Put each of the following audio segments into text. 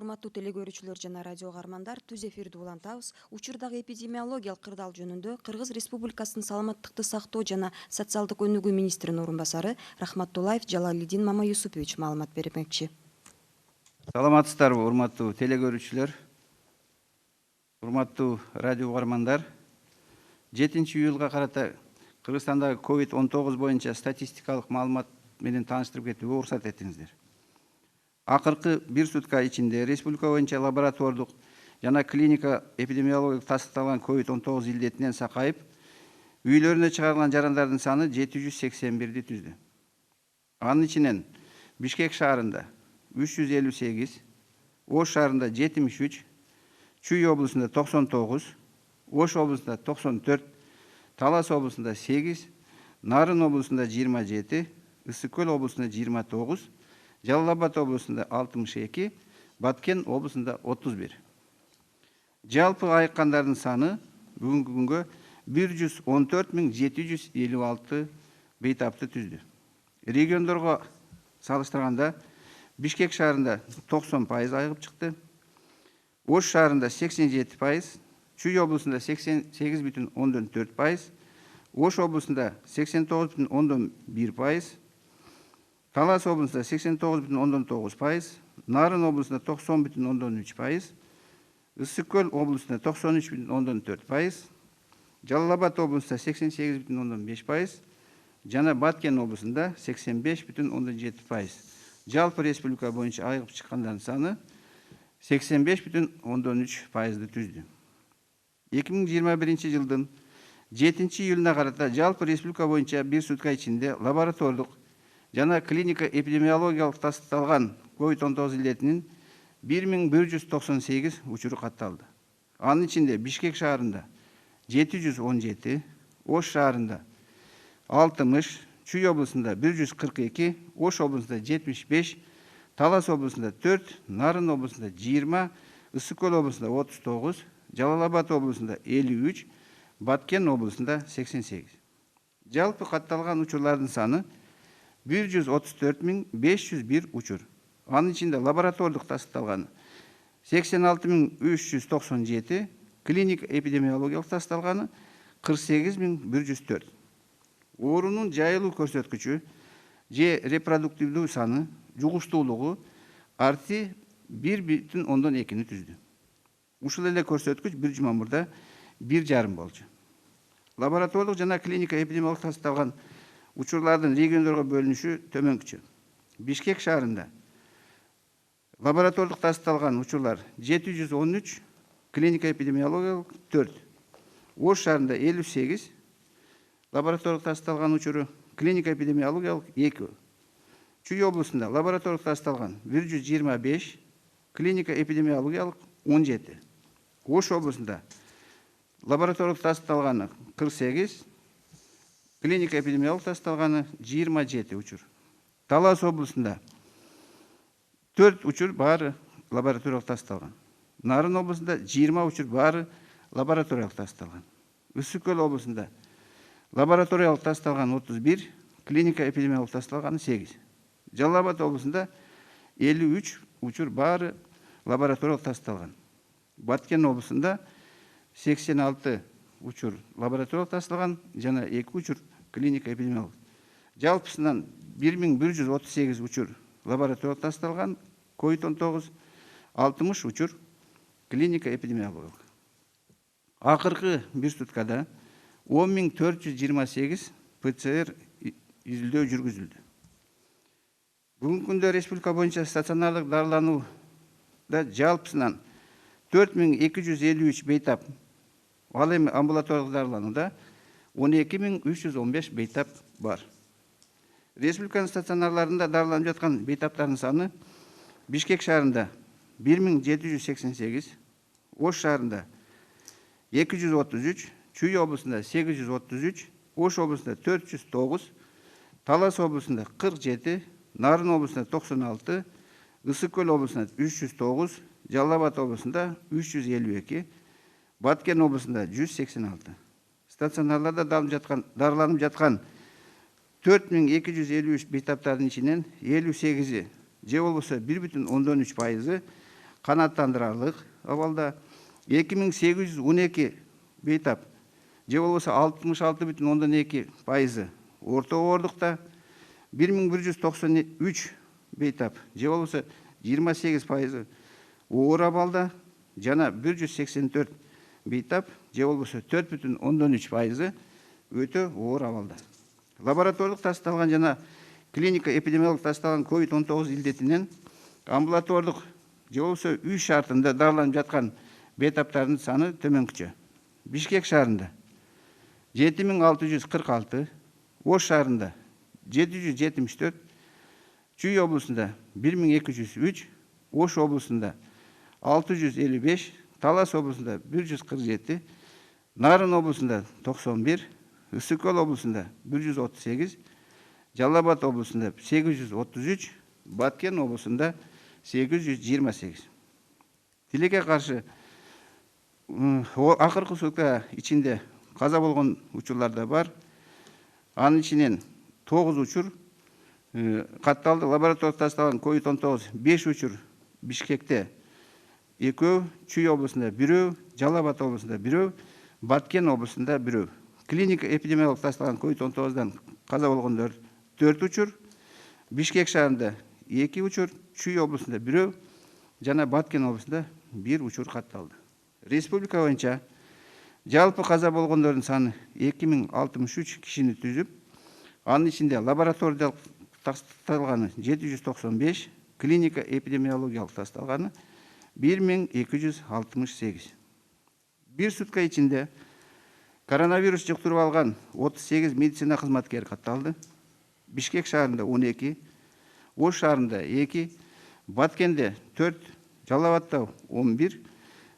Урматтуу телекөрүүчүлөр жана радио каармандар, түз эфирди улантабыз. Учурдагы эпидемиологиялык кырдаал жөнүндө Кыргыз Республикасынын саламаттыкты сактоо жана социалдык өнүгүү министринин орун басары Рахматтуллаев Жалалидин Мамаюсупович маалымат бермекчи. Саламатсыздарбы, урматтуу телекөрүүчүлөр, урматтуу радио каармандар. 7-июлга карата Кыргызстандагы COVID-19 боюнча статистикалык маалымат менен тааныштырып кетүүгө уруксат этиңиздер. Акыркы бир сутка ичинде республика боюнча лаборатордук жана клиника эпидемиологиялык тастыкталган COVID-19 илдетинен сакайып, үйлөрүнө чыгарылган жарандардын саны 781 түздү. Анын ичинен Бишкек шаарында 358, Ош шаарында 73, Чүй облусунда 99, Ош облусунда 94, Талас облусунда 8, Нарын облусунда 27, Ысык Көл облусунда 29, Жалал Абад облусунда 62, Баткен облусунда 31. Жалпы айыккандардын саны бүгүнкү күнгө 114.756 бейтапты түздү. Региондорго салыштырганда Бишкек шаарында 90% айыгып чыкты, Ош шаарында 87%, Чүй облусунда 88,4%, Ош облусунда 89,1%, Талас облусунда 89,9%, Нарын облусунда 90,3%, Ысык Көл облусунда 93,4%, Жалал Абад облусунда 88,5%, жана Баткен облусунда 85,7%. Жалпы республика боюнча айыгып чыккандардын саны 85,3%ды түздү. 2021 жылдын 7-июлуна карата жалпы республика боюнча бир сутка ичинде лаборатордук жана клиника эпидемиологиялык тастыкталган COVID-19 илдетинин 1198 учуру катталды. Анын ичинде Бишкек шаарында 717, Ош шаарында 60, Чүй облусунда 142, Ош облусунда 75, Талас облусунда 4, Нарын облусунда 20, Ысык Көл облусунда 39, Жалал Абад облусунда 53, Баткен облусунда 88. Жалпы катталган учурлардын саны 134.501 учур. Анын ичинде лаборатордук тастыкталган 86.397, клиник эпидемиологиялык тастыкталганы 48.104. Оорунун жайылуу көрсөткүчү же репродуктивдүү саны жугуштуулугу арти 1,2 түздү. Ушул эле көрсөткүч бир жума мурда 1,5 болчу. Лаборатордук жана клиника эпидемиологиялык тастыкталган учурлардын региондорго бөлүнүшү төмөнкүчө. Бишкек шаарында лаборатордук тастыкталган учурлар 713, клиника эпидемиологиялык 4. Ош шаарында 58, лаборатордук тастыкталган учуру, клиника эпидемиологиялык 2. Чүй облусунда лаборатордук тастыкталган 125, клиника эпидемиологиялык 17. Ош облусунда лаборатордук тастыкталганы 48, клиника эпидемиологиялык тастыкталганы 27 учур. Талас облусунда 4 учур баары лабораториялык тастыкталган. Нарын облусунда 20 учур баары лабораториялык тастыкталган. Ысык Көл облусунда лабораториялык тастыкталган 31, клиника эпидемиологиялык тастыкталганы 8. Жалал Абад облусунда 53 учур баары лабораториялык тастыкталган. Баткен облусунда 86 учур лабораториялык тастыкталган жана 2 учур клиника эпидемиологиялык. Жалпысынан 1138 учур лабораториялык тастыкталган COVID-19, 60 учур клиника эпидемиологиялык. Акыркы бир суткада 10.428 ПЦР изилдөө жүргүзүлдү. Бүгүнкү күндө республика боюнча стационардык дарыланууда жалпысынан 4253 бейтап, ал эми амбулаториялык дарыланууда 12315 бейтап бар. Республиканын стационарларында дарыланып жаткан бейтаптардын саны Бишкек шаарында 1788, Ош шаарында 233, Чүй облусунда 833, Ош облусунда 409, Талас облусунда 47, Нарын облусунда 96, Ысык Көл облусунда 309, Жалал Абад облусунда 352, Баткен облусунда 186. Стационарларда дарыланып жаткан 4253 бейтаптардын ичинен 58-и же болбосо 1,3%, канааттандырарлык абалда, 2812 бейтап же болбосо 66,2% орто оордукта, 1193 бейтап же болбосо 28% оор абалда, жана 184 бейтап же болбосо 4,3% өтө оор абалда. Лаборатордук тасталган жана клиника эпидемиологик тасталган COVID-19 илдетинен амбулатордук же болбосо үй шартында дарыланып жаткан бейтаптардын саны төмөнкүчө. Бишкек шаарында 7646, Ош шаарында 774, Чүй облусунда 1203, Ош облусунда 655, Талас облусунда 147, Нарын облусунда 91, Ысык Көл облусунда 138, Жалал Абад облусунда 833, Баткен облусунда 828. Тилекке каршы акыркы сутка ичинде каза болгон учурлар да бар. Анын ичинен 9 учур катталды. Лаборатория тасталган COVID-19 5 учур Бишкекте, 2, Чүй облусунда 1, Жалал Абад облусунда 1, Баткен облусунда 1. Клиника эпидемиологик тасталган COVID-19-дан каза болгондор 4 учур, Бишкек шаарында 2 учур, Чүй облусунда 1, жана Баткен облусунда 1 учур катталды. Республика боюнча жалпы каза болгондордун саны 2063 кишини түзүп, анын ичинде лабораториялык тасталганы 795, клиника эпидемиологиялык тасталганы 1268. Бир сутка ичинде коронавирус жуктуруп алган 38 медицина кызматкери катталды. Бишкек шаарында 12, Ош шаарында 2, Баткенде 4, Жалал Абадта 11,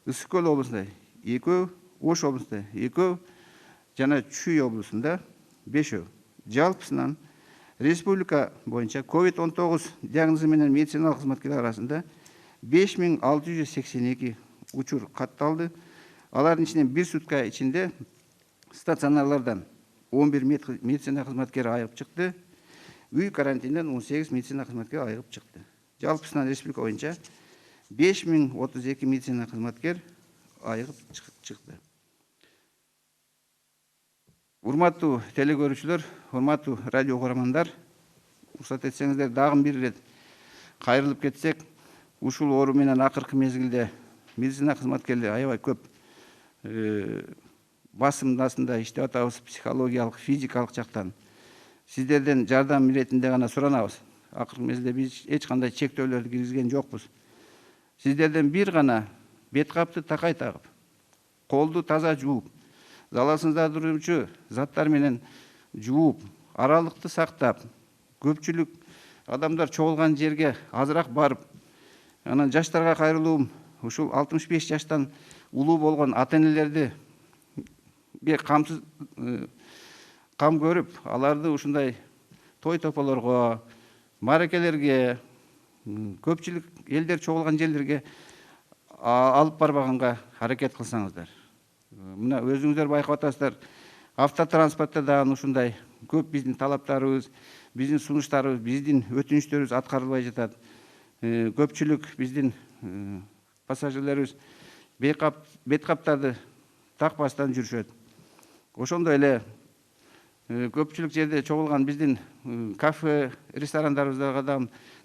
Ысык Көл облусунда 2, Ош облусунда 2, жана Чүй облусунда 5. Жалпысынан республика боюнча COVID-19 диагнозу менен медициналык кызматкерлер арасында 5682 учур катталды. Алардын ичинен бир сутка ичинде стационарлардан 11 медицина кызматкери айыгып чыкты. Үй карантинден 18 медицина кызматкери айыгып чыкты. Жалпысынан республика боюнча 5032 медицина кызматкер айыгып чыкты. Урматтуу телекөрүүчүлөр, урматтуу радио угармандар, уруксат этсеңиздер дагы бир ирет кайрылып кетсек, ушул оору менен акыркы мезгилде медицина кызматкерлери аябай көп басымдын астында иштеп атабыз, психологиялык, физикалык жактан. Сиздерден жардам иретинде гана суранабыз. Акыркы мезгилде биз эч кандай чектөөлөрдү киргизген жокпуз. Сиздерден бир гана бет капты такай тагып, колду таза жууп, залалсыздандыруучу заттар менен жууп, аралыкты сактап, көпчүлүк адамдар чогулган жерге азыраак барып, анан жаштарга кайрылуум, ушул 65 жаштан улуу болгон ата-энелерди кам көрүп, аларды ушундай той тополорго, маракелерге, көпчүлүк элдер чогулган жерлерге алып барбаганга аракет кылсаңыздар. Мына өзүңүздөр байкап атасыздар, автотранспортто дагы ушундай көп биздин талаптарыбыз, биздин сунуштарыбыз, биздин өтүнүчтөрүбүз аткарылбай жатат. Көпчүлүк биздин пассажирлерибиз бет каптарды такпастан жүрүшөт. Ошондой эле көпчүлүк жерде чогулган биздин кафе, ресторандарыбызга да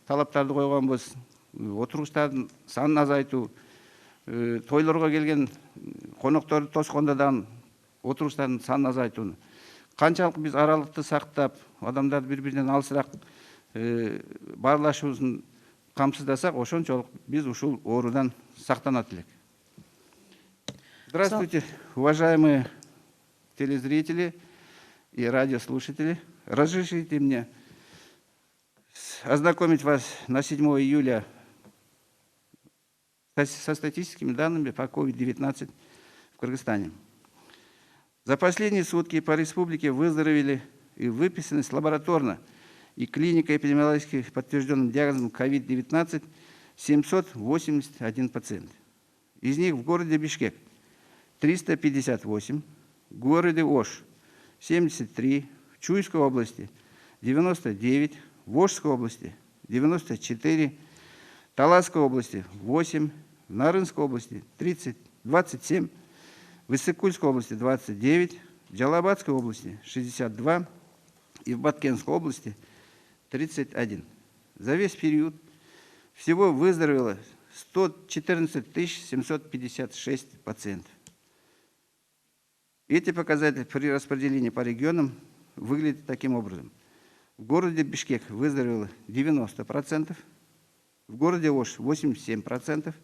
талаптарды койгонбуз. Отургучтардын санын азайтуу, тойлорго келген конокторду тоскондо да отургучтардын санын азайтууну. Канчалык биз аралыкты сактап, адамдарды бири-биринен алысыраак баарлашуубузун камсыздасак, ошончолук биз ушул оорудан сактанат элек. Здравствуйте, уважаемые телезрители и радиослушатели. Разрешите мне ознакомить вас на 7 июля со статистическими данными по COVID-19 в Кыргызстане. За последние сутки по республике выздоровели и выписаны с лабораторно и клинико-эпидемиологически подтвержденным диагнозом COVID-19 781 пациент. Из них в городе Бишкек 358, в городе Ош 73, в Чуйской области 99, в Ошской области 94, Таласской области 8, в Нарынской области 27, в Иссык-Кульской области 29, в Джалабадской области 62 и в Баткенской области 31. За весь период всего выздоровело 114 756 пациентов. Эти показатели при распределении по регионам выглядят таким образом. В городе Бишкек выздоровело 90%, в городе Ош 87%, в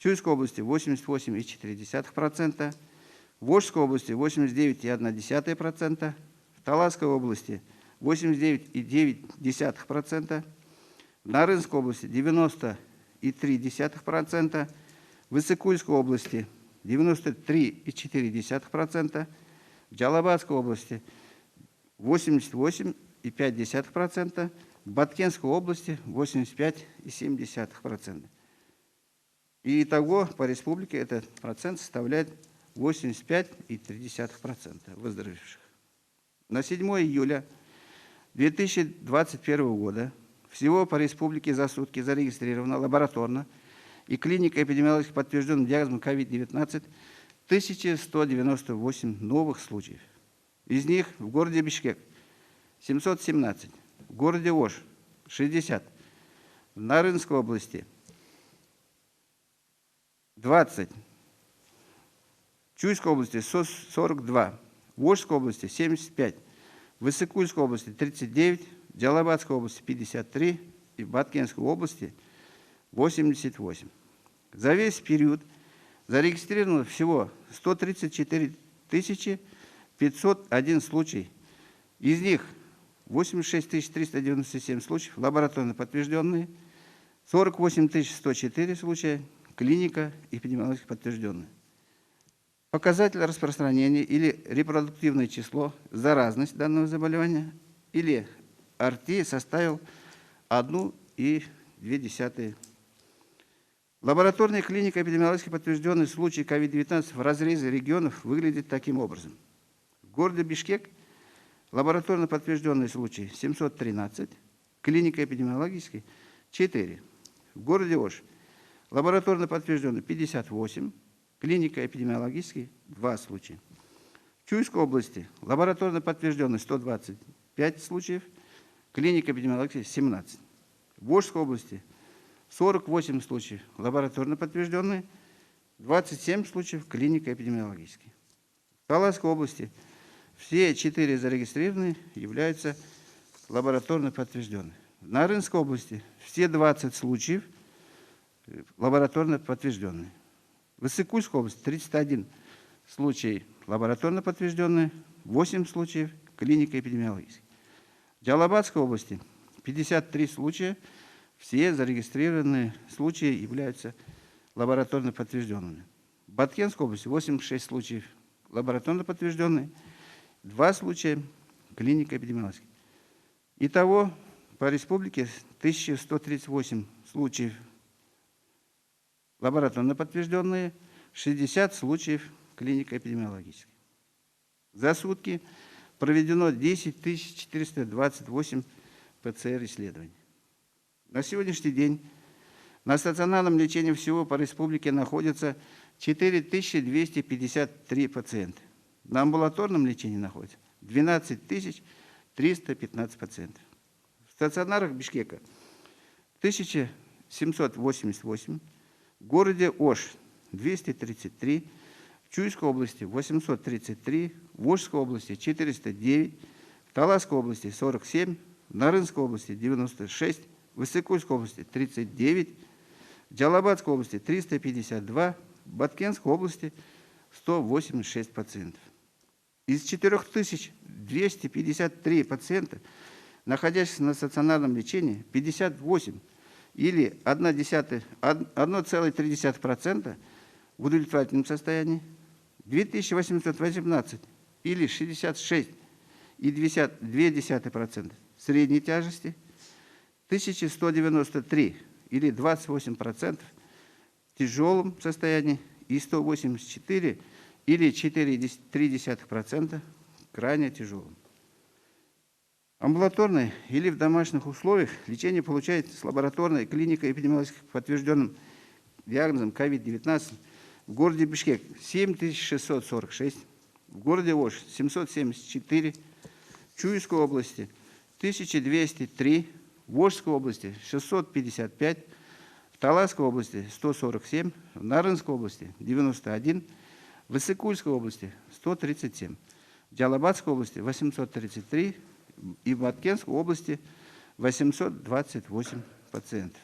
Чуйской области 88,4%, в Ошской области 89,1%, в Таласской области 89,9%, в Нарынской области 90,3%, в Иссык-Кульской области 93,4%, в Джалабадской области 88,5%, в Баткенской области 85,7%. И итого по республике этот процент составляет 85,3% выздоровевших. На 7 июля 2021 года всего по республике за сутки зарегистрировано лабораторно и клинико-эпидемиологически подтвержденным диагнозом COVID-19 1198 новых случаев. Из них в городе Бишкек 717, в городе Ош 60, в Нарынской области 20, в Чуйской области 42, в Ошской области 75, в Иссык-Кульской области 39, в Джалабадской области 53 и в Баткенской области 88. За весь период зарегистрировано всего 134 501 случай. Из них 86 397 случаев лабораторно подтвержденные, 48 104 случая клиника эпидемиологически подтвержденные. Показатель распространения или репродуктивное число, заразность данного заболевания или РТ составил 1,2. Лабораторная клиника эпидемиологически подтвержденный случай COVID-19 в разрезе регионов выглядит таким образом. В городе Бишкек лабораторно подтвержденный случай 713, клиника эпидемиологически 4. В городе Ош лабораторно подтвержденный 58, клиника эпидемиологически 2 случая. В Чуйской области лабораторно подтвержденный 125 случаев, клиника эпидемиологически 17. В Ошской области 48 случаев лабораторно подтвержденные, 27 случаев клиника эпидемиологически. В Таласской области все 4 зарегистрированные являются лабораторно подтвержденными. В Нарынской области все 20 случаев лабораторно подтвержденные. В Иссык-Кульской области 31 случай лабораторно подтвержденные, 8 случаев клиника эпидемиологически. В Джалабадской области 53 случая, все зарегистрированные случаи являются лабораторно подтвержденными. В Баткенской области 86 случаев лабораторно подтвержденные, 2 случая клиника эпидемиологически. Итого по республике 1138 случаев лабораторно подтвержденные, 60 случаев клиника эпидемиологически. За сутки проведено 10 428 ПЦР-исследований. На сегодняшний день на стационарном лечении всего по республике находится 4253 пациента. На амбулаторном лечении находится 12 315 пациентов. В стационарах Бишкека 1788, в городе Ош 233, в Чуйской области 833, в Ошской области 409, в Таласской области 47, в Нарынской области 96, в Иссык-Кульской области 39, в Джалабадской области 352, в Баткенской области 186 пациентов. Из 4253 пациента, находящихся на стационарном лечении, 58 или 1,3% в удовлетворительном состоянии, 2818 или 66,2% средней тяжести, 1193 или 28% в тяжелом состоянии и 184 или 4,3% крайне тяжелым. Амбулаторное или в домашних условиях лечение получается с лабораторной клиникой эпидемиологически подтвержденным диагнозом COVID-19 в городе Бишкек 7646, в городе Ош 774, в Чуйской области 1203, в Ошской области 655, в Таласской области 147, в Нарынской области 91, в Иссыкульской области 137, в Джалабадской области 833 и в Баткенской области 828 пациентов.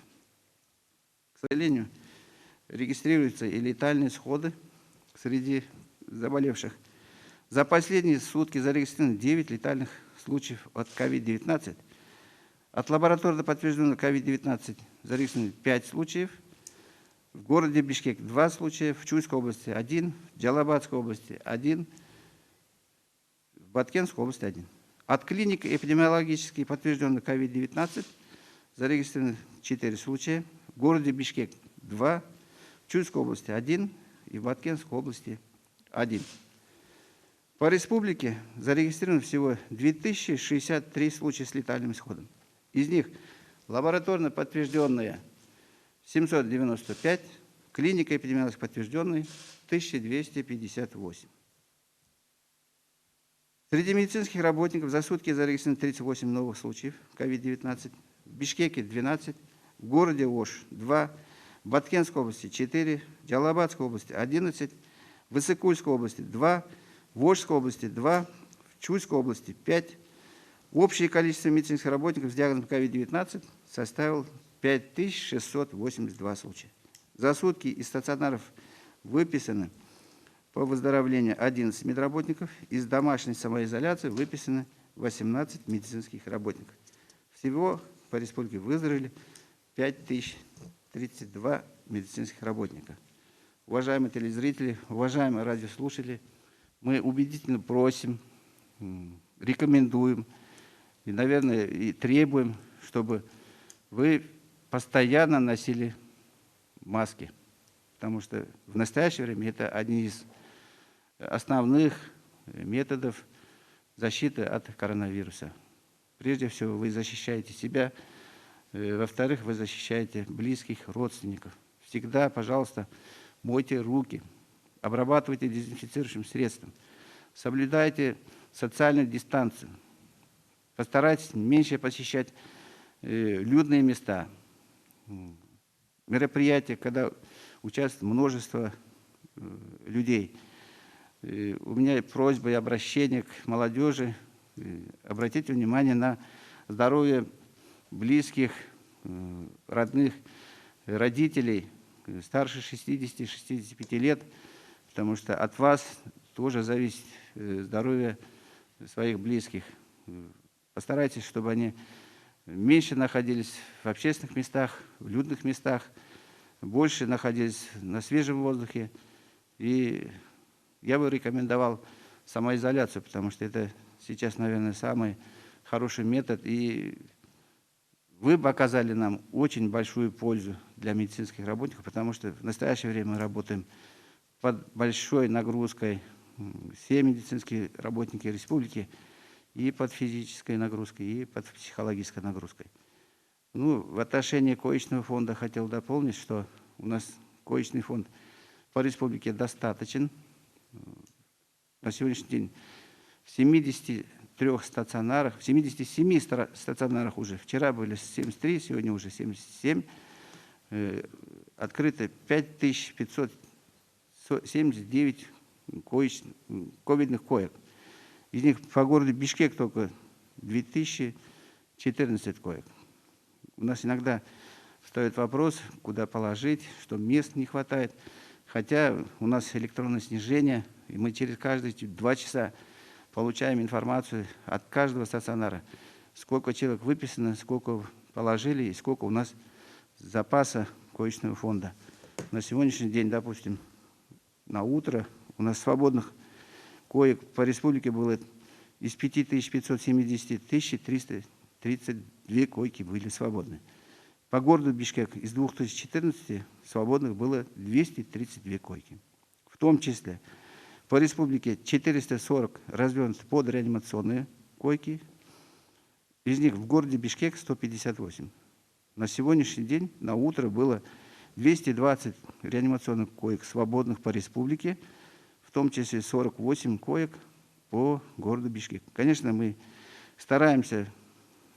К сожалению, регистрируются и летальные исходы среди заболевших. За последние сутки зарегистрировано 9 летальных случаев от COVID-19. От лабораторно подтвержденного COVID-19 зарегистрировано 5 случаев. В городе Бишкек 2 случая, в Чуйской области 1, в Джалабадской области 1, в Баткенской области 1. От клиник эпидемиологически подтвержденных COVID-19 зарегистрировано 4 случая. В городе Бишкек 2, в Чуйской области 1 и в Баткенской области 1. По республике зарегистрировано всего 2063 случая с летальным исходом. Из них лабораторно подтвержденные 795, клиника эпидемиологически подтвержденные 1258. Среди медицинских работников за сутки зарегистрировано 38 новых случаев COVID-19. В Бишкеке 12, в городе Ош 2, в Баткенской области 4, в Джалабадской области 11, в Иссыкульской области 2, в Ошской области 2, в Чуйской области 5. Общее количество медицинских работников с диагнозом COVID-19 составило 5682 случая. За сутки из стационаров выписаны по выздоровлению 11 медработников, из домашней самоизоляции выписаны 18 медицинских работников. Всего по республике выздоровели 5032 медицинских работника. Уважаемые телезрители, уважаемые радиослушатели, мы убедительно просим, рекомендуем и, наверное, и требуем, чтобы вы постоянно носили маски, потому что в настоящее время это один из основных методов защиты от коронавируса. Прежде всего, вы защищаете себя, во-вторых, вы защищаете близких, родственников. Всегда, пожалуйста, мойте руки, обрабатывайте дезинфицирующим средством, соблюдайте социальную дистанцию, постарайтесь меньше посещать людные места, мероприятия, когда участвует множество людей. У меня просьба и обращение к молодежи. Обратите внимание на здоровье близких, родных, родителей, старше 60-65 лет, потому что от вас тоже зависит здоровье своих близких. Постарайтесь, чтобы они меньше находились в общественных местах, в людных местах, больше находились на свежем воздухе. И я бы рекомендовал самоизоляцию, потому что это сейчас, наверное, самый хороший метод. И вы бы оказали нам очень большую пользу для медицинских работников, потому что в настоящее время мы работаем под большой нагрузкой, все медицинские работники республики, и под физической нагрузкой, и под психологической нагрузкой. Ну, в отношении коечного фонда хотел дополнить, что у нас коечный фонд по республике достаточен. На сегодняшний день в 73 стационарах, в 77 стационарах уже, вчера были 73, сегодня уже 77, открыто 5579 ковидных коек. Из них по городу Бишкек только 2014 коек. У нас иногда встает вопрос, куда положить, что мест не хватает. Хотя у нас электронное снижение, и мы через каждые 2 часа получаем информацию от каждого стационара, сколько человек выписано, сколько положили и сколько у нас запаса коечного фонда. На сегодняшний день, допустим, на утро у нас свободных коек по республике было из 5570 1332 койки были свободны. По городу Бишкек из 2014 свободных было 232 койки. В том числе по республике 440 развернуты под реанимационные койки. Из них в городе Бишкек 158. На сегодняшний день на утро было 220 реанимационных коек свободных по республике, в том числе 48 коек по городу Бишкек. Конечно, мы стараемся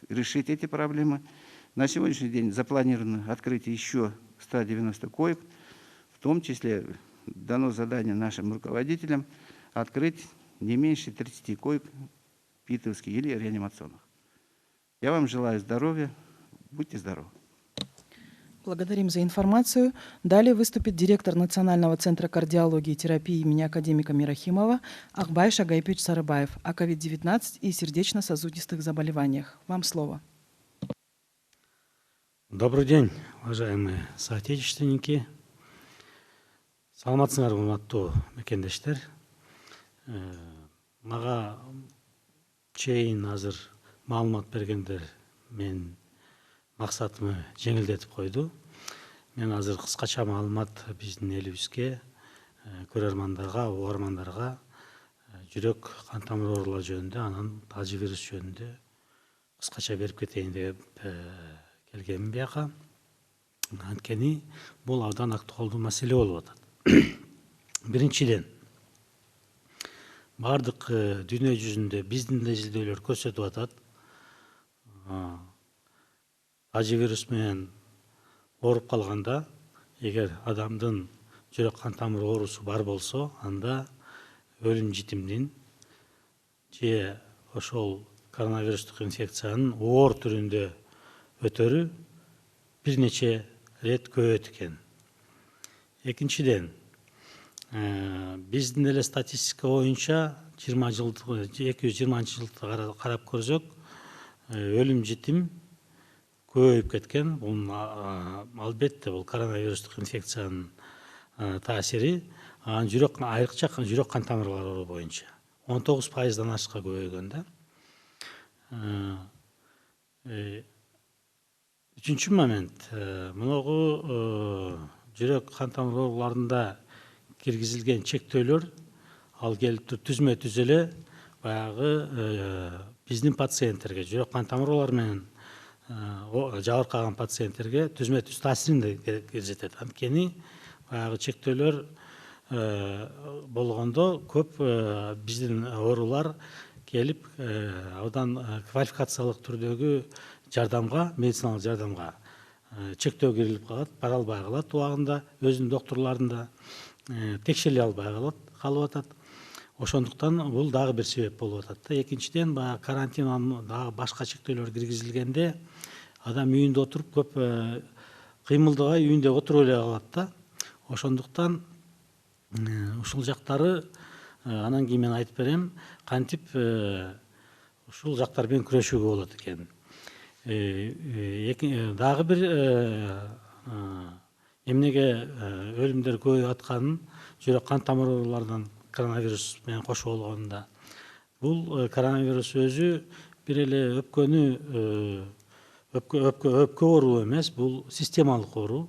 решить эти проблемы. На сегодняшний день запланировано открытие еще 190 коек, в том числе дано задание нашим руководителям открыть не меньше 30 коек питовских или реанимационных. Я вам желаю здоровья, будьте здоровы. Благодарим за информацию. Далее выступит директор Национального центра кардиологии и терапии имени академика Мирахимова Акбай Шагайпич Сарыбаев о COVID-19 и сердечно-сосудистых заболеваниях. Вам слово. Добрый день, уважаемые соотечественники. Саламатсыңар, урматтуу мекендештер. Мага чейин азыр маалымат бергендер мен максатымы жеңилдетип койду. Мен азыр кыскача маалымат биздин элибизге, көрөрмандарга, угармандарга жүрөк кан тамыр оорулары жөнүндө, анан тажы вирус жөнүндө кыскача берип кетейин деп келгенмин бияка. Анткени бул абдан актуалдуу маселе болуп атат. Биринчиден, бардык дүйнө жүзүндө биздин да изилдөөлөр көрсөтүп атат. Тажы вирус менен ооруп калганда, эгер адамдын жүрөк кан тамыр оорусу бар болсо, анда өлүм житимдин же ошол коронавирустук инфекциянын оор түрүндө өтөрү бир нече рет көбөйөт экен. Экинчиден, биздин эле статистика боюнча 220-жылды карап көрсөк, өлүм житим көбөйүп кеткен. Бул албетте бул коронавирустук инфекциянын таасири. Айрыкча жүрөк кан тамырлары боюнча 19%-дан ашка көбөйгөн да. Үчүнчү момент, мынагу жүрөк кан тамыр ооруларында киргизилген чектөөлөр ал келип туруп түзмө-түз эле баягы биздин пациенттерге, жүрөк кан тамыр оорулары менен жабыркаган пациенттерге түзмө-түз таасирин көрсөтөт. Анткени баягы чектөөлөр болгондо көп биздин оорулар келип абдан квалификациялык түрдөгү жардамга, медициналык жардамга чектөө кирилип калат, бара албай калат убагында, өзүнүн доктурларында текшере албай калып атат. Ошондуктан бул дагы бир себеп болуп атат да. Экинчиден, баягы карантин дагы башка чектөөлөр киргизилгенде адам үйүндө отуруп көп кыймылдабай үйүндө отуруп эле калат да. Ошондуктан ушул жактары анан кийин мен айтып берем, кантип ушул жактар менен күрөшүүгө болот экен. Дагы бир эмнеге өлүмдөр көбөйүп атканын, жүрөк кан тамыр ооруларынан коронавирус менен кошо болгонда, бул коронавирус өзү бир эле өпкө оору эмес, бул системалык оору.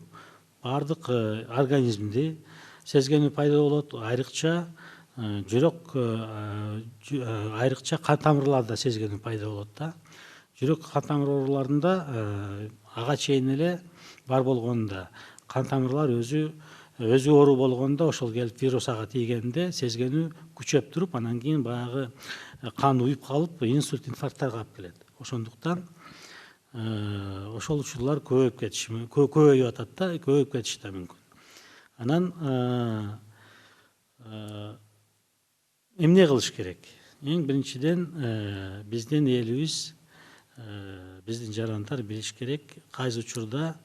Бардык организмди сезгенүү пайда болот, айрыкча айрыкча кан тамырларда сезгенүү пайда болот да. Жүрөк кан тамыр ооруларында ага чейин эле бар болгонда кан тамырлар өзү оору болгондо, ошол келип вирус ага тийгенде сезгенүү күчөп туруп, анан кийин баягы кан уюп калып, инсульт, инфаркттарга алып келет. Ошондуктан ошол учурлар көбөйүп атат да, көбөйүп кетиши да мүмкүн. Анан эмне кылыш керек? Эң биринчиден биздин элибиз, биздин жарандар билиш керек, кайсы учурда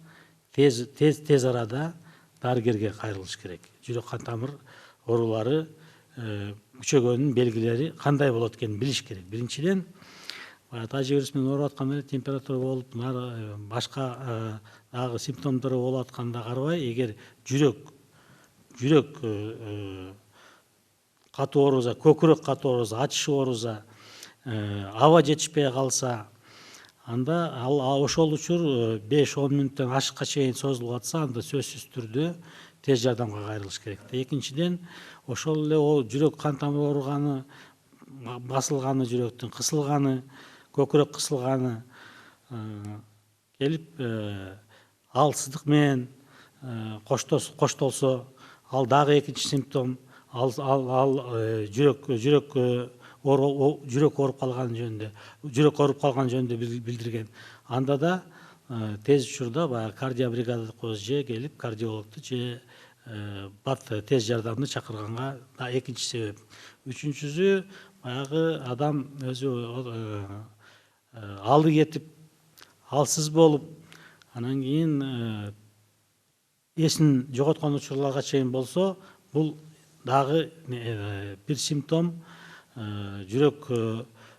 тез арада дарыгерге кайрылыш керек. Жүрөк кан тамыр оорулары күчөгөнүнүн белгилери кандай болот экенин билиш керек. Биринчиден, тажы вирус менен ооруп атканда эле температура болуп, башка дагы симптомдору болуп атканда карабай, эгер жүрөк катуу ооруза, көкүрөк катуу ооруза, ачышып ооруза, аба жетишпей калса, анда ошол учур 5-10 мүнөттөн ашыкка чейин созулуп атса, анда сөзсүз түрдө тез жардамга кайрылыш керек. Экинчиден, ошол эле жүрөк кан тамыр ооруганы, басылганы, жүрөктүн кысылганы, көкүрөк кысылганы келип алсыздык менен коштолсо, ал дагы экинчи симптом, ал жүрөк ооруп калган жөнүндө билдирген. Анда да тез учурда баягы кардиобригада же келип кардиологду же бат тез жардамды чакырганга да экинчи себеп. Үчүнчүсү баягы адам өзү алы кетип, алсыз болуп, анан кийин эсин жоготкон учурларга чейин болсо, бул дагы бир симптом, жүрөк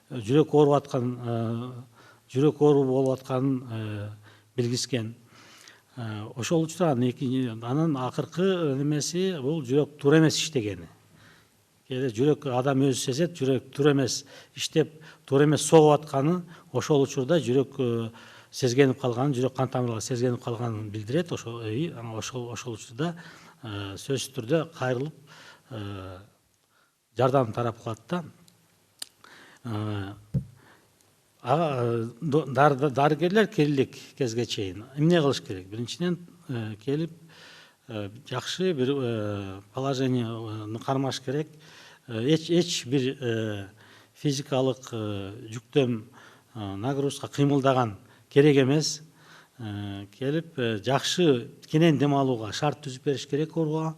ооруп аткан, жүрөк оору болуп атканын билгизген. Ошол учурда анан акыркы немеси бул жүрөк туура эмес иштегени. Кээде жүрөк адам өзү сезет, жүрөк туура эмес иштеп, туура эмес согуп атканы, ошол учурда жүрөк сезгенип калганын, жүрөк кан тамырлары сезгенип калганын билдирет. Ошол учурда сөзсүз түрдө кайрылып жардам тарап калат да. Дарыгерлер келдик кезге чейин эмне кылыш керек? Биринчиден келип жакшы бир положениени кармаш керек. Эч бир физикалык жүктөм, нагрузка, кыймылдаган керек эмес. Келип жакшы кенен дем алууга шарт түзүп бериш керек ооруга.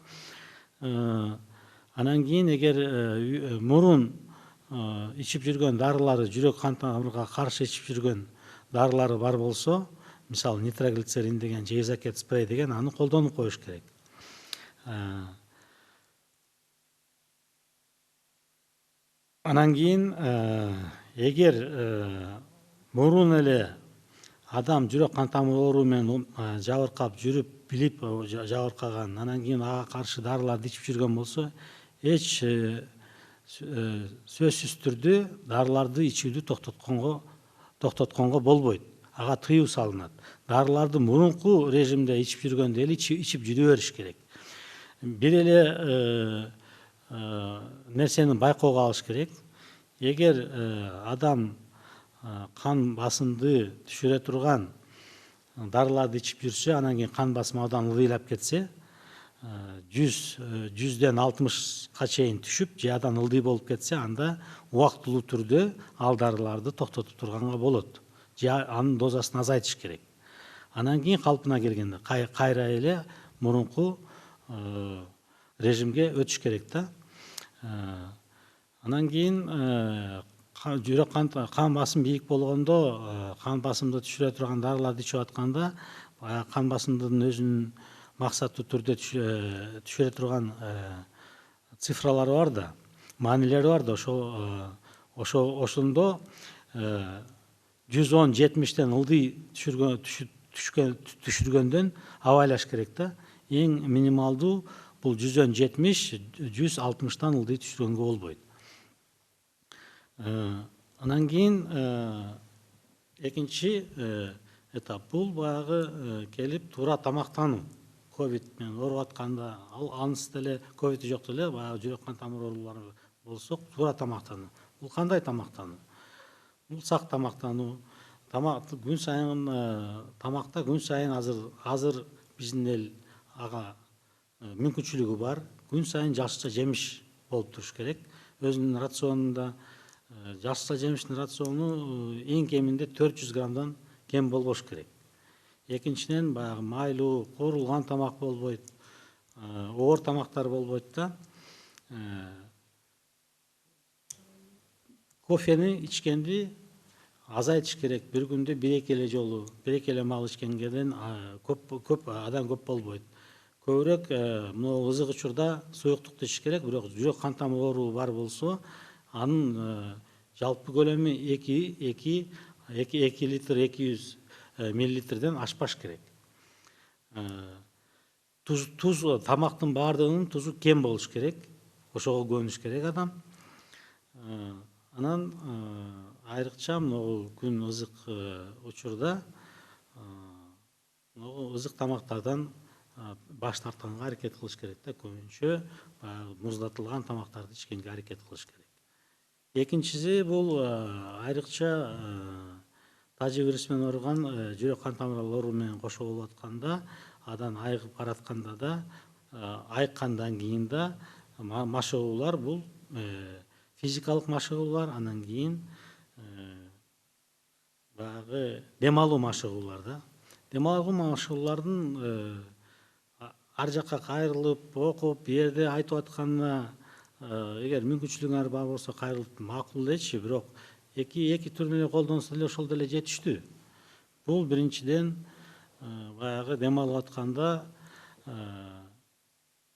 Анан кийин эгер мурун ичип жүргөн дарылары, жүрөк кан тамырга каршы ичип жүргөн дарылары бар болсо, мисалы нитроглицерин деген же изокет спрей деген, аны колдонуп коюш керек. Анан кийин эгер мурун эле адам жүрөк кан тамыр ооруу менен жабыркап жүрүп, билип жабыркаган, анан кийин ага каршы дарыларды ичип жүргөн болсо, эч сөзсүз түрдө дарыларды ичүүнү токтотконго болбойт. Ага тыюу салынат. Дарыларды мурунку режимде ичип жүргөндө эле ичип жүрө бериш керек. Бир эле нерсени байкоого алыш керек. Эгер адам кан басымды түшүрө турган дарыларды ичип жүрсө, анан кийин кан басымы абдан ылдыйлап кетсе, 100ден 60ка чейин түшүп, же абдан ылдый болуп кетсе, анда убактылуу түрдө ал дарыларды токтотуп турганга болот. Же анын дозасын азайтыш керек. Анан кийин калпына келгенде кайра эле мурунку режимге өтүш керек да. Анан кийин жүрөк кан басым бийик болгондо, кан басымды түшүрө турган дарыларды ичип атканда, кан басымдын өзүнүн максаттуу түрдө түшүрө турган цифралары бар да, маанилери бар да, ошондо 110-70ден ылдый түшүргөндөн абайлаш керек да. Эң минималдуу бул 170-160тан ылдый түшүргөнгө болбойт. Анан кийин экинчи этап бул баягы келип туура тамактануу. Ковид менен ооруп атканда, анысы деле ковид жок деле, баягы жүрөк кан тамыр оорулары болсо, туура тамактануу. Бул кандай тамактануу? Бул сак тамактануу. Күн сайын тамакта күн сайын азыр биздин эл ага мүмкүнчүлүгү бар. Күн сайын жашылча жемиш болуп туруш керек. Өзүнүн рационунда жашылча жемиштин рациону эң кеминде 400 граммдан кем болбош керек. Экинчиден баягы майлуу, куурулган тамак болбойт, оор тамактар болбойт да. Кофени ичкенди азайтыш керек. Бир күндө 1-2 эле жолу, 1-2 эле маал ичкенден андан көп болбойт. Көбүрөөк мына ызык учурда суюктукту ичиш керек, бирок жүрөк кан тамыр ооруу бар болсо, анын жалпы көлөмү 2 литр 200 миллилитрден ашпаш керек. Туз тамактын баардыгынын тузу кем болуш керек. Ошого көбүнүш керек адам. Анан айрыкча могу күн ызык учурда ызык тамактардан баш тартканга аракет кылыш керек да. Көбүнчө муздатылган тамактарды ичкенге аракет кылыш керек. Экинчиси бул айрыкча тажы вирус менен ооруган жүрөк кан тамыр оору менен кошо болуп атканда, адан айыгып баратканда да, айыккандан кийин да машыгуулар бул физикалык машыгуулар, анан кийин баягы дем алуу машыгуулар да. Дем алуу машыгуулардын ар жакка кайрылып окуп, бул жерде айтып атканына эгер мүмкүнчүлүгүңөр бар болсо кайрылып макул элечи, бирок эки түр менен колдонсо деле ошол деле жетиштүү. Бул биринчиден баягы дем алып атканда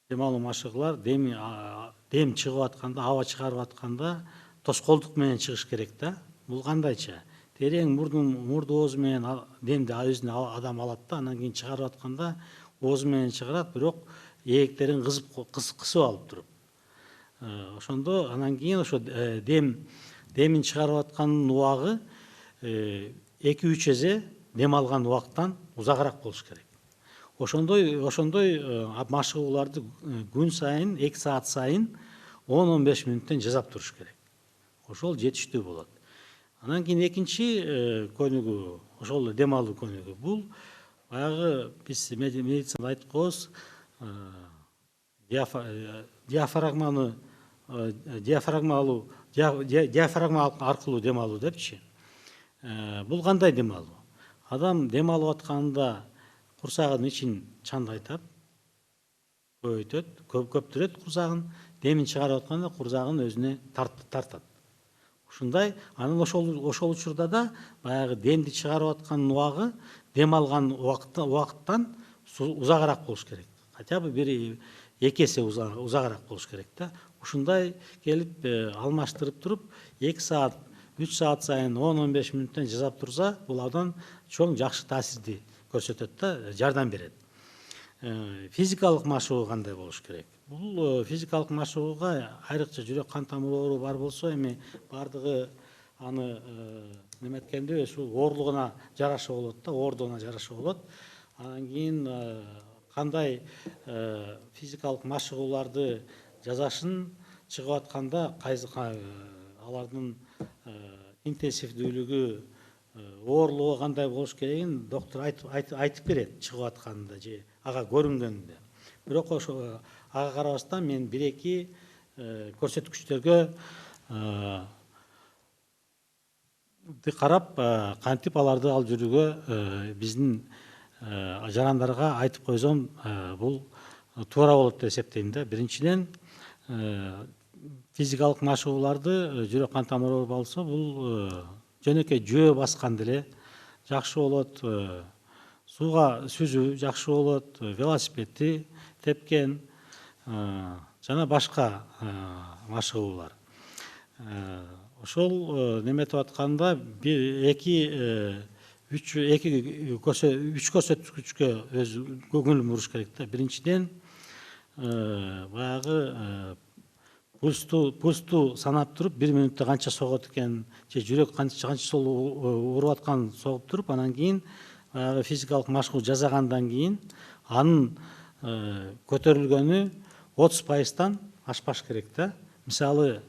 дем алуу машыгуулар дем чыгып атканда, аба чыгарып атканда тоскоолдук менен чыгыш керек да. Бул кандайча? Терең мурду оозу менен демди өзүнө адам алат да, анан кийин чыгарып атканда оозу менен чыгарат, бирок ээктерин кысып алып туруп. Ошондо анан кийин ошо демин чыгарып аткандын убагы 2-3 эсе дем алган убакыттан узагыраак болуш керек. Ошондой машыгууларды күн сайын 2 саат сайын 10-15 мүнөттөн жасап туруш керек. Ошол жетиштүү болот. Анан кийин экинчи көнүгүү, ошол дем алуу көнүгүү. Бул баягы биз медицинада айтып коебуз, диафрагма аркылуу дем алуу депчи. Бул кандай дем алуу? Адам дем алып атканда курсагынын ичин чандайтат, көптүрөт курсагын, демин чыгарып атканда курсагын өзүнө тартат. Ушундай, анан ошол учурда да баягы демди чыгарып аткандын убагы дем алган убакыттан узагыраак болуш керек. Хотя бы 1-2 эсе узагыраак болуш керек да. Ушундай келип алмаштырып туруп 2 саат, 3 саат сайын 10-15 мүнөттөн жасап турса, бул абдан чоң жакшы таасирди көрсөтөт да, жардам берет. Физикалык машыгуу кандай болуш керек? Бул физикалык машыгууга айрыкча жүрөк кан тамыр оору бар болсо, эми бардыгы аны неметкенде ушул оорлугуна жараша болот да, оордуна жараша болот. Анан кийин кандай физикалык машыгууларды жасашын чыгып атканда алардын интенсивдүүлүгү, оорлугу кандай болуш керегин доктор айтып берет чыгып атканда же ага көрүнгөндө. Бирок ошо ага карабастан мен 1-2 көрсөткүчтөргө карап, кантип аларды алып жүрүүгө биздин жарандарга айтып койсом, бул туура болот деп эсептейм да. Биринчиден, физикалык машыгууларды жүрөк кан тамыр оору болсо, бул жөнөкөй жөө баскан деле жакшы болот, сууга сүзүү жакшы болот, велосипедти тепкен жана башка машыгуулар. Ошол неметип атканда 3 көрсөткүчкө өз көңүл буруш керек да. Биринчиден, баягы пульсту санап туруп, 1 мүнөттө канча согот экен, же жүрөк канча уруп атканын согуп туруп, анан кийин баягы физикалык машыгуу жасагандан кийин анын көтөрүлгөнү 30%-тан ашпаш керек да. Мисалы,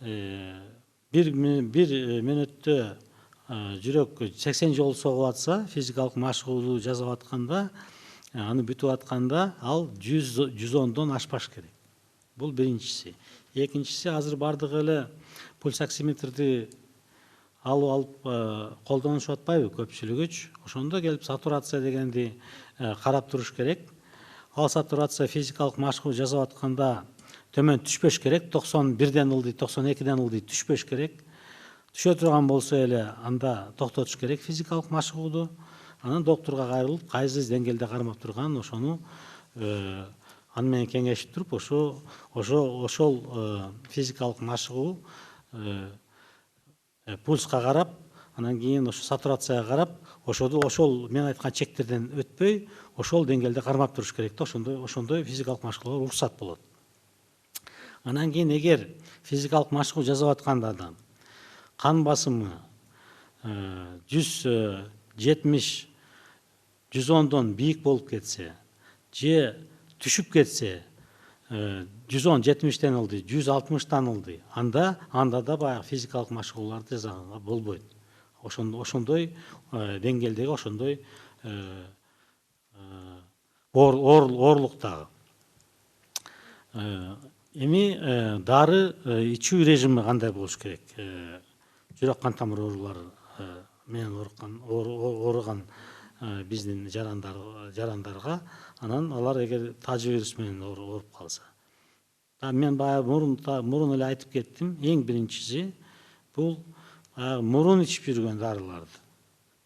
1 мүнөттө жүрөк 80 жолу согуп атса, физикалык машыгууну жасап атканда, аны бүтүп атканда ал 110дон ашпаш керек. Бул биринчиси. Экинчиси, азыр бардыгы эле пульсоксиметрди алып колдонушуп атпайбы көпчүлүгүч? Ошондо келип сатурация дегенди карап туруш керек. Ал сатурация физикалык машыгуу жасап атканда төмөн түшпөш керек, 91ден ылдый, 92ден ылдый түшпөш керек. Түшө турган болсо эле анда токтотуш керек физикалык машыгууну. Анан докторго кайрылып, кайсы деңгээлде кармап турганын ошону аны менен кеңешип туруп, ошол физикалык машыгуу пульска карап, анан кийин ошо сатурацияга карап, ошол мен айткан чектерден өтпөй, ошол деңгээлде кармап туруш керек да. Ошондой физикалык машыгуулар уруксат болот. Анан кийин эгер физикалык машыгуу жасап атканда адам кан басымы 170-110дон бийик болуп кетсе, же түшүп кетсе, 110-70ден ылдый, 160тан ылдый, анда да баягы физикалык машыгууларды жасаганга болбойт. Ошондой деңгээлдеги, ошондой оорлуктагы. Эми дары ичүү режими кандай болуш керек? Жүрөк кан тамыр оорулары менен ооруган биздин жарандарга, анан алар эгер тажы вирус менен ооруп калса. Мен баягы мурун эле айтып кеттим, эң биринчиси бул мурун ичип жүргөн дарыларды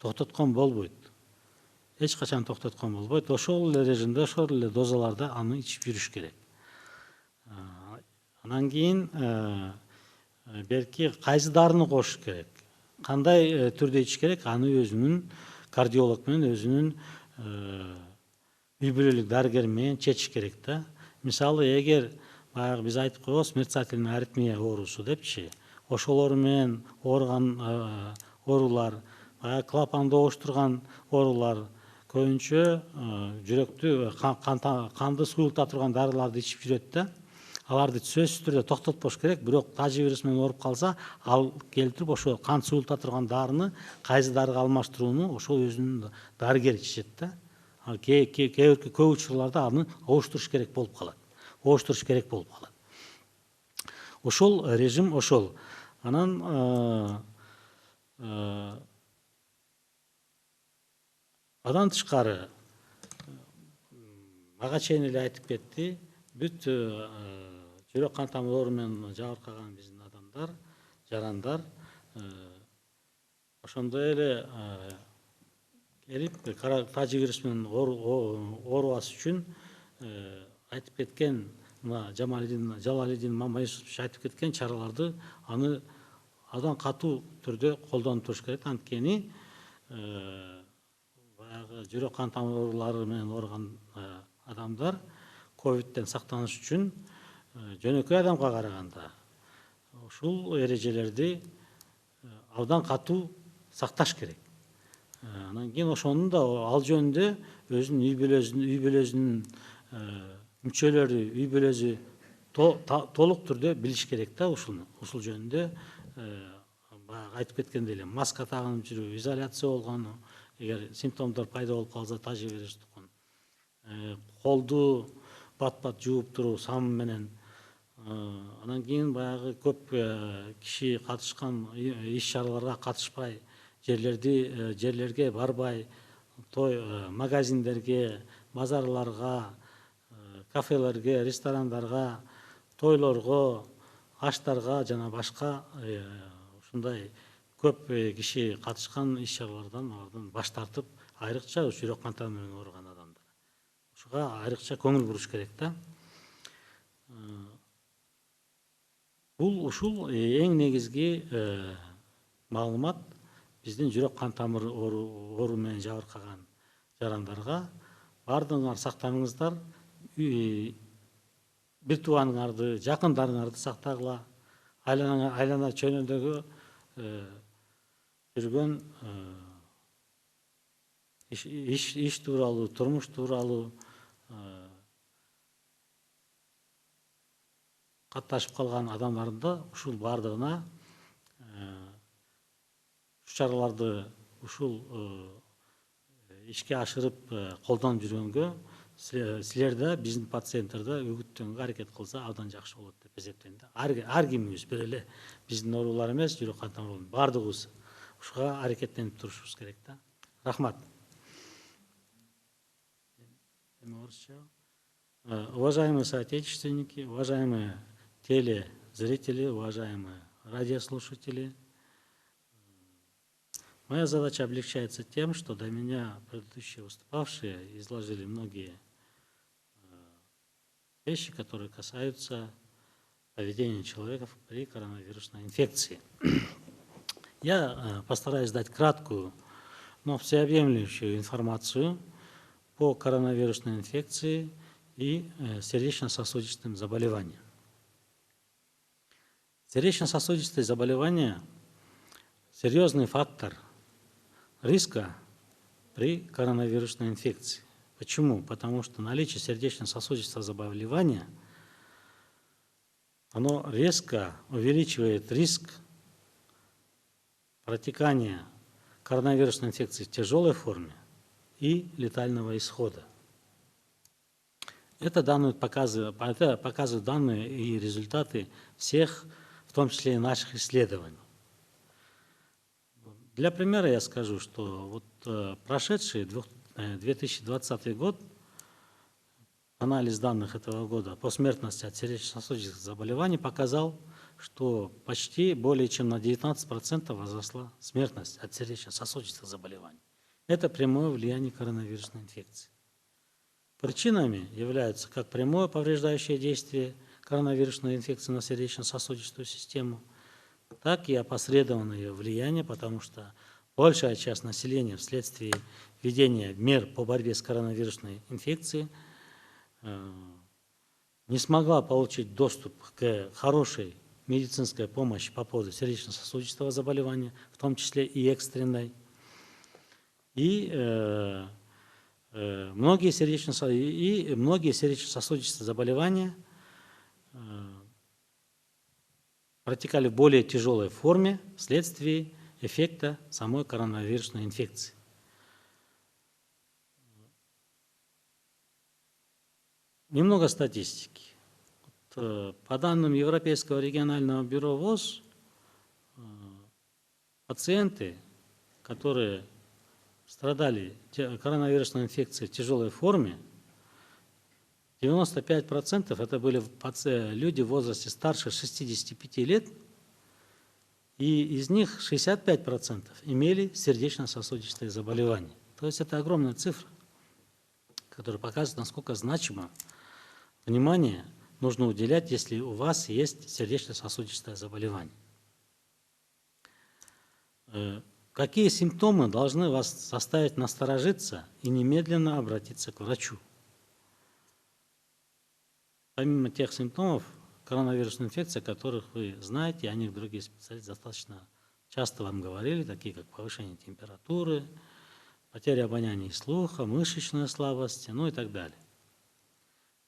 токтоткон болбойт. Эч качан токтоткон болбойт. Ошол эле режимде, ошол эле дозаларда аны ичип жүрүш керек. Анан кийин берки кайсы дарыны кошуш керек, кандай түрдө ичиш керек, аны өзүнүн кардиолог менен, өзүнүн үй бүлөлүк дарыгер менен чечиш керек да. Мисалы, эгер баягы биз айтып коебуз мерцательный аритмия оорусу депчи, ошолор менен ооруган оорулар, баягы клапанды ооштурган оорулар көбүнчө жүрөктү, канды суюлта турган дарыларды ичип жүрөт да. Аларды сөзсүз түрдө токтотпош керек, бирок тажы вирус менен ооруп калса, ал келтирип ошо кан суюлта турган дарыны кайсы дарыга алмаштырууну ошол өзүнүн дарыгери чечет да. Көп учурларда аны ооштуруш керек болуп калат. Ошол режим ошол. Анан адан тышкары мага чейин эле айтып кетти, бүт жүрөк кан тамыр оору менен жабыркаган биздин адамдар, жарандар ошондой эле келип тажы вирус менен оорубас үчүн айтып кеткен мына Жалалидин Мамаюсупович айтып кеткен чараларды аны абдан катуу түрдө колдонуп туруш керек. Анткени баягы жүрөк кан тамыр оорулары менен ооруган адамдар ковидтен сактаныш үчүн жөнөкөй адамга караганда ушул эрежелерди абдан катуу сакташ керек. Анан кийин ошону да ал жөнүндө өзүнүн үй бүлөсүнүн мүчөлөрү, үй бүлөсү толук түрдө билиш керек да ушуну. Ушул жөнүндө баягы айтып кеткендей эле маска тагынып жүрүү, изоляция болгону, эгер симптомдор пайда болуп калса тажы вирустукун, колду бат-бат жууп туруу самын менен. Анан кийин баягы көп киши катышкан иш-чараларга катышпай, жерлерге барбай, магазиндерге, базарларга, кафелерге, ресторандарга, тойлорго, аштарга жана башка ушундай көп киши катышкан иш-чаралардан алардан баш тартып, айрыкча жүрөк кан тамыры менен ооруган адамдар. Ушуга айрыкча көңүл буруш керек да. Ушул эң негизги маалымат биздин жүрөк кан тамыр оору менен жабыркаган жарандарга. Бардыгыңар сактаныңыздар, бир тууганыңарды, жакындарыңарды сактагыла, айлана чөйрөдөгү жүргөн иш тууралуу, турмуш тууралуу катташып калган адамдарды ушул бардыгына чараларды ушул ишке ашырып колдонуп жүргөнгө силер да биздин пациенттер да үгүттөнгөнгө аракет кылса абдан жакшы болот деп эсептейм да. Ар кимибиз бир эле биздин оорулар эмес, жүрөк кан тамыр оорулары бардыгыбыз ушуга аракеттенип турушубуз керек да. Рахмат. Уважаемые соотечественники, уважаемые телезрители, уважаемые радиослушатели, моя задача облегчается тем, что до меня предыдущие выступавшие изложили многие вещи, которые касаются поведения человека при коронавирусной инфекции. Я постараюсь дать краткую, но всеобъемлющую информацию по коронавирусной инфекции и сердечно-сосудистым заболеваниям. Сердечно-сосудистые заболевания – серьезный фактор риска при коронавирусной инфекции. Почему? Потому что наличие сердечно-сосудистого заболевания, оно резко увеличивает риск протекания коронавирусной инфекции в тяжелой форме и летального исхода. Это показывают данные и результаты всех, в том числе и наших исследований. Для примера я скажу, что вот прошедший 2020 год, анализ данных этого года по смертности от сердечно-сосудистых заболеваний показал, что почти более чем на 19% возросла смертность от сердечно-сосудистых заболеваний. Это прямое влияние коронавирусной инфекции. Причинами являются как прямое повреждающее действие коронавирусной инфекции на сердечно-сосудистую систему, так и опосредованное ее влияние, потому что большая часть населения вследствие введения мер по борьбе с коронавирусной инфекцией не смогла получить доступ к хорошей медицинской помощи по поводу сердечно-сосудистого заболевания, в том числе и экстренной. И многие сердечно-сосудистые заболевания протекали в более тяжелой форме вследствие эффекта самой коронавирусной инфекции. Немного статистики. По данным Европейского регионального бюро ВОЗ, пациенты, которые страдали коронавирусной инфекцией в тяжелой форме, 95% это были люди в возрасте старше 65 лет, и из них 65% имели сердечно-сосудистые заболевания. То есть это огромная цифра, которая показывает, насколько значимо внимание нужно уделять, если у вас есть сердечно-сосудистое заболевание. Какие симптомы должны вас заставить насторожиться и немедленно обратиться к врачу? Помимо тех симптомов коронавирусной инфекции, о которых вы знаете, о них другие специалисты достаточно часто вам говорили, такие как повышение температуры, потеря обоняния и слуха, мышечная слабость, ну и так далее.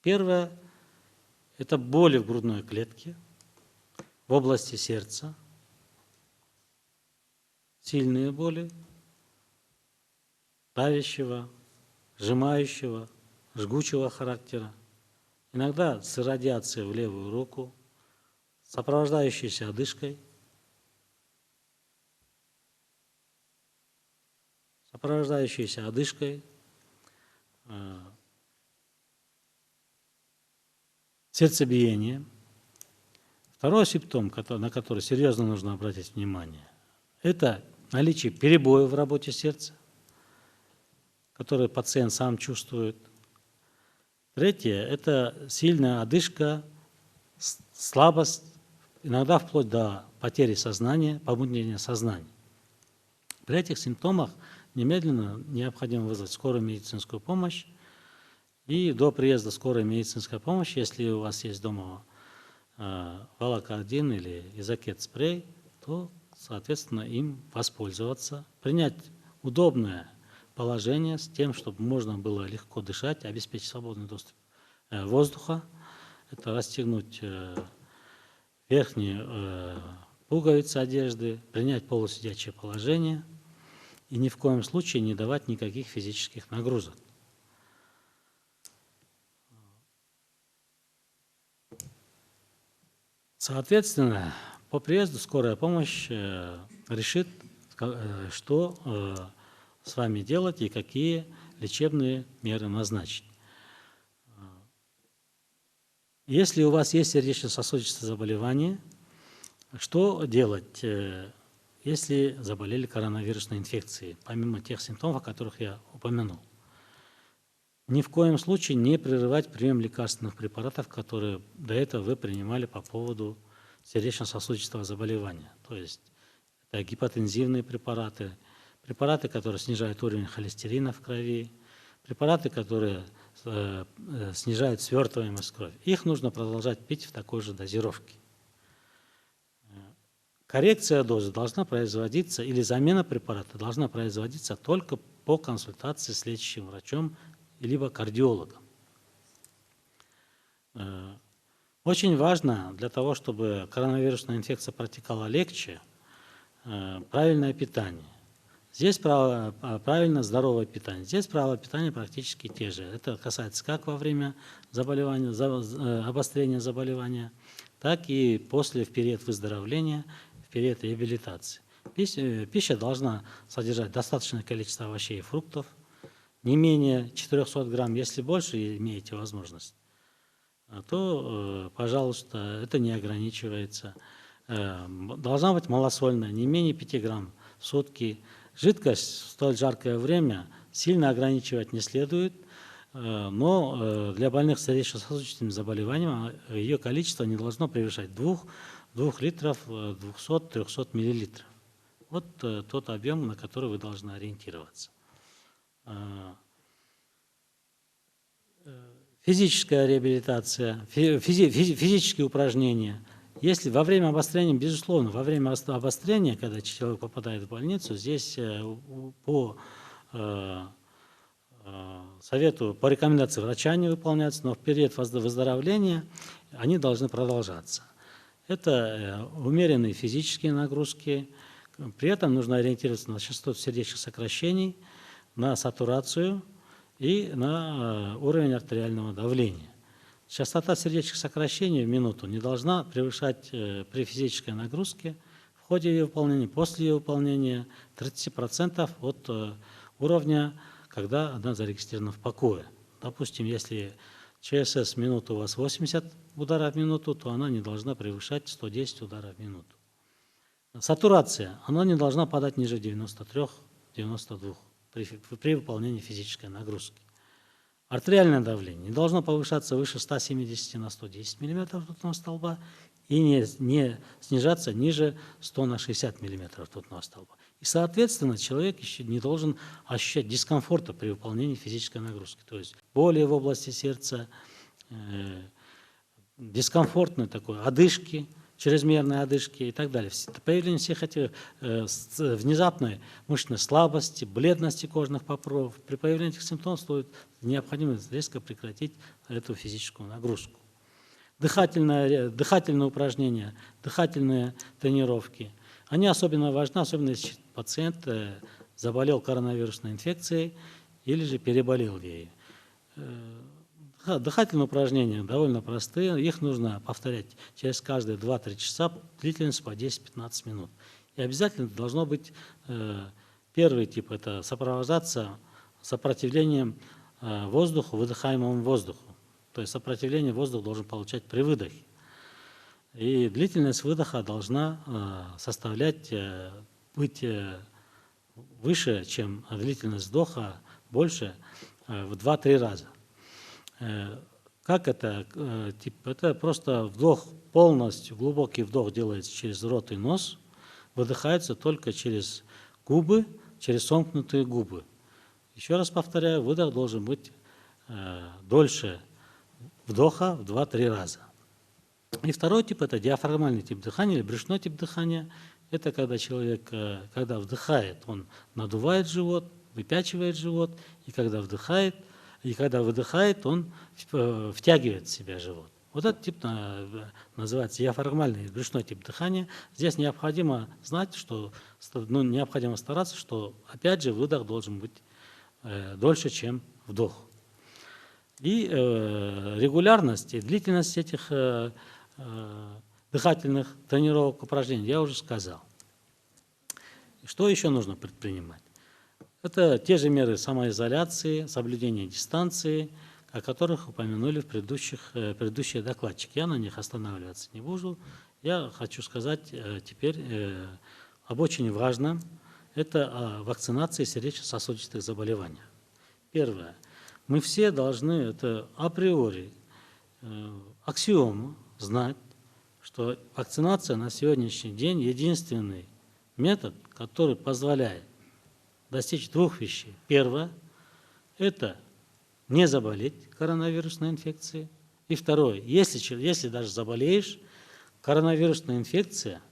Первое – это боли в грудной клетке, в области сердца, сильные боли, давящего, сжимающего, жгучего характера, иногда с иррадиацией в левую руку, сопровождающейся одышкой, сердцебиение. Второй симптом, на который серьезно нужно обратить внимание, это наличие перебоев в работе сердца, которые пациент сам чувствует. Третье – это сильная одышка, слабость, иногда вплоть до потери сознания, помутнения сознания. При этих симптомах немедленно необходимо вызвать скорую медицинскую помощь. И до приезда скорой медицинской помощи, если у вас есть дома волокордин или изокет спрей, то, соответственно, им воспользоваться, принять удобное положение с тем, чтобы можно было легко дышать, обеспечить свободный доступ воздуха. Это расстегнуть верхние пуговицы одежды, принять полусидячее положение и ни в коем случае не давать никаких физических нагрузок. Соответственно, по приезду скорая помощь решит, что с вами делать и какие лечебные меры назначить. Если у вас есть сердечно-сосудистое заболевание, что делать, если заболели коронавирусной инфекцией, помимо тех симптомов, о которых я упомянул? Ни в коем случае не прерывать прием лекарственных препаратов, которые до этого вы принимали по поводу сердечно-сосудистого заболевания. То есть это гипотензивные препараты, препараты, которые снижают уровень холестерина в крови, препараты, которые снижают свертываемость крови. Их нужно продолжать пить в такой же дозировке. Коррекция дозы должна производиться, или замена препарата должна производиться только по консультации с лечащим врачом либо кардиологом. Очень важно для того, чтобы коронавирусная инфекция протекала легче, правильное питание. Здесь правильно здоровое питание. Здесь правила питания практически те же. Это касается как во время заболевания, обострения заболевания, так и после, в период выздоровления, в период реабилитации. Пища должна содержать достаточное количество овощей и фруктов, не менее 400 грамм. Если больше имеете возможность, то, пожалуйста, это не ограничивается. Должна быть малосольная, не менее 5 грамм в сутки. Жидкость в столь жаркое время сильно ограничивать не следует, но для больных с сердечно-сосудистыми заболеваниями ее количество не должно превышать 2 литров 200-300 миллилитров. Вот тот объем, на который вы должны ориентироваться. Физическая реабилитация, физические упражнения. Если во время обострения, безусловно, во время обострения, когда человек попадает в больницу, здесь по совету, по рекомендации врача они выполняются, но в период выздоровления они должны продолжаться. Это умеренные физические нагрузки. При этом нужно ориентироваться на частоту сердечных сокращений, на сатурацию и на уровень артериального давления. Частота сердечных сокращений в минуту не должна превышать при физической нагрузке в ходе ее выполнения, после ее выполнения 30% от уровня, когда она зарегистрирована в покое. Допустим, если ЧСС в минуту у вас 80 ударов в минуту, то она не должна превышать 110 ударов в минуту. Сатурация, она не должна падать ниже 93-92 при выполнении физической нагрузки. Артериальное давление не должно повышаться выше 170 на 110 мм ртутного столба и не снижаться ниже 100 на 60 мм ртутного столба. И, соответственно, человек еще не должен ощущать дискомфорта при выполнении физической нагрузки. То есть боли в области сердца, дискомфортной такой одышки, чрезмерной одышки и так далее. Появление всех этих внезапной мышечной слабости, бледности кожных покровов, при появлении этих симптомов необходимо резко прекратить эту физическую нагрузку. Дыхательные упражнения, дыхательные тренировки, они особенно важны, особенно если пациент заболел коронавирусной инфекцией или же переболел ею. Дыхательные упражнения довольно простые, их нужно повторять через каждые 2-3 часа, длительность по 10-15 минут. И обязательно должно быть первый тип, это сопровождаться сопротивлением воздуху, выдыхаемому воздуху. То есть сопротивление воздух должен получать при выдохе. И длительность выдоха должна составлять, быть выше, чем длительность вдоха, больше в 2-3 раза. Как это? Это просто вдох полностью, глубокий вдох делается через рот и нос, выдыхается только через губы, через сомкнутые губы. Еще раз повторяю, выдох должен быть дольше вдоха в 2-3 раза. И второй тип – это диафрагмальный тип дыхания или брюшной тип дыхания. Это когда человек, когда вдыхает, он надувает живот, выпячивает живот, и когда вдыхает, и когда выдыхает, он втягивает в себя живот. Вот этот тип называется диафрагмальный брюшной тип дыхания. Здесь необходимо знать, что необходимо стараться, что опять же выдох должен быть дольше, чем вдох. И регулярность и длительность этих дыхательных тренировок, упражнений я уже сказал. Что еще нужно предпринимать? Это те же меры самоизоляции, соблюдения дистанции, о которых упомянули предыдущие докладчики. Я на них останавливаться не буду. Я хочу сказать теперь об очень важном. Это о вакцинации сердечно-сосудистых заболеваний. Первое. Мы все должны, это априори, аксиому, знать, что вакцинация на сегодняшний день единственный метод, который позволяет достичь двух вещей. Первое – это не заболеть коронавирусной инфекцией. И второе – если даже заболеешь, коронавирусная инфекция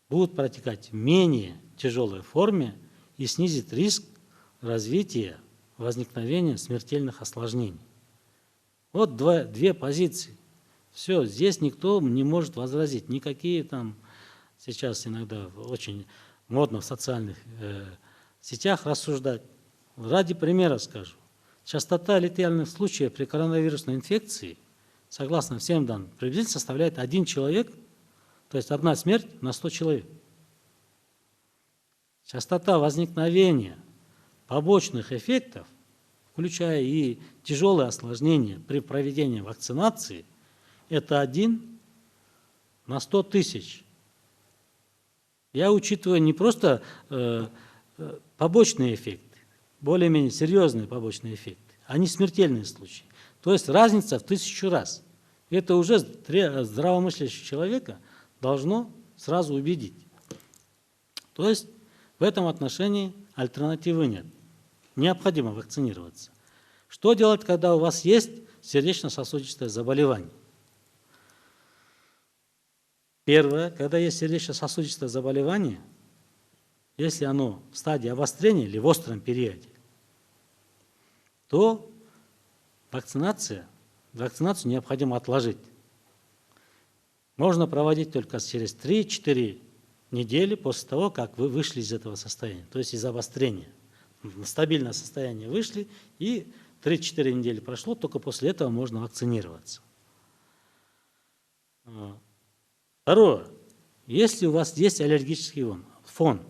будет протекать в менее тяжелой форме и снизит риск развития, возникновения смертельных осложнений. Вот две позиции. Все, здесь никто не может возразить. Никакие там сейчас иногда очень модно в социальных сетях рассуждать. Ради примера скажу. Частота летальных случаев при коронавирусной инфекции, согласно всем данным, приблизительно составляет 1 человек, то есть 1 смерть на 100 человек. Частота возникновения побочных эффектов, включая и тяжелые осложнения при проведении вакцинации, это 1 на 100 тысяч. Я учитываю не просто побочные эффекты, более-менее серьезные побочные эффекты, а не смертельные случаи. То есть разница в 1000 раз. Это уже здравомыслящего человека должно сразу убедить. То есть в этом отношении альтернативы нет. Необходимо вакцинироваться. Что делать, когда у вас есть сердечно-сосудистое заболевание? Первое, когда есть сердечно-сосудистое заболевание, если оно в стадии обострения или в остром периоде, то вакцинацию необходимо отложить. Можно проводить только через 3-4 недели после того, как вы вышли из этого состояния, то есть из обострения. В стабильное состояние вышли, и 3-4 недели прошло, только после этого можно вакцинироваться. Второе. Если у вас есть аллергический фон,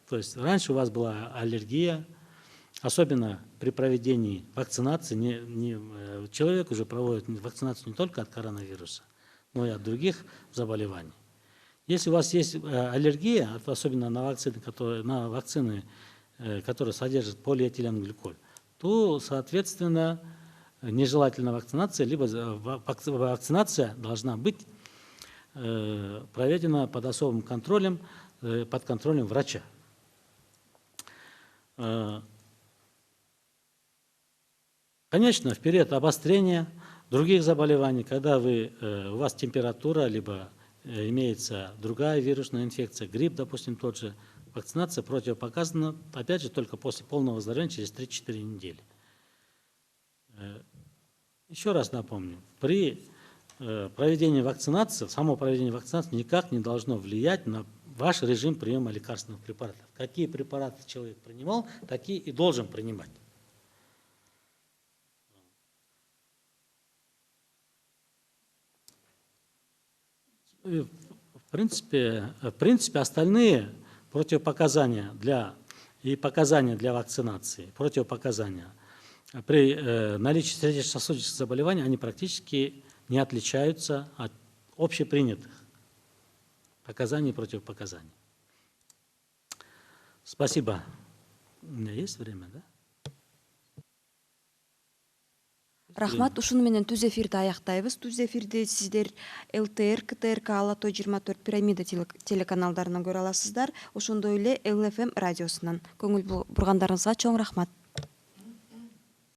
то есть раньше у вас была аллергия, особенно при проведении вакцинации, человек уже проводит вакцинацию не только от коронавируса, но и от других заболеваний. Если у вас есть аллергия, особенно на вакцины, которые содержат полиэтиленгликоль, то, соответственно, нежелательная вакцинация, либо вакцинация должна быть проведена под особым контролем, под контролем врача. Конечно, в период обострения других заболеваний, когда у вас температура, либо имеется другая вирусная инфекция, грипп, допустим, тот же, вакцинация противопоказана, опять же, только после полного выздоровления через 3-4 недели. Еще раз напомню, при проведении вакцинации, само проведение вакцинации никак не должно влиять на ваш режим приема лекарственных препаратов. Какие препараты человек принимал, такие и должен принимать. В принципе, остальные противопоказания показания для вакцинации, противопоказания при наличии сердечно-сосудистых заболеваний, они практически не отличаются от общепринятых показаний и противопоказаний. Спасибо. У меня есть время, да? Рахмат, ушуну менен түз эфирди аяктайбыз. Түз эфирди сиздер ЛТР, КТРК, Ала Той 24 пирамида телеканалдарынан көрө аласыздар. Ошондой эле ЛФМ радиосунан. Көңүл бургандарыңызга чоң рахмат.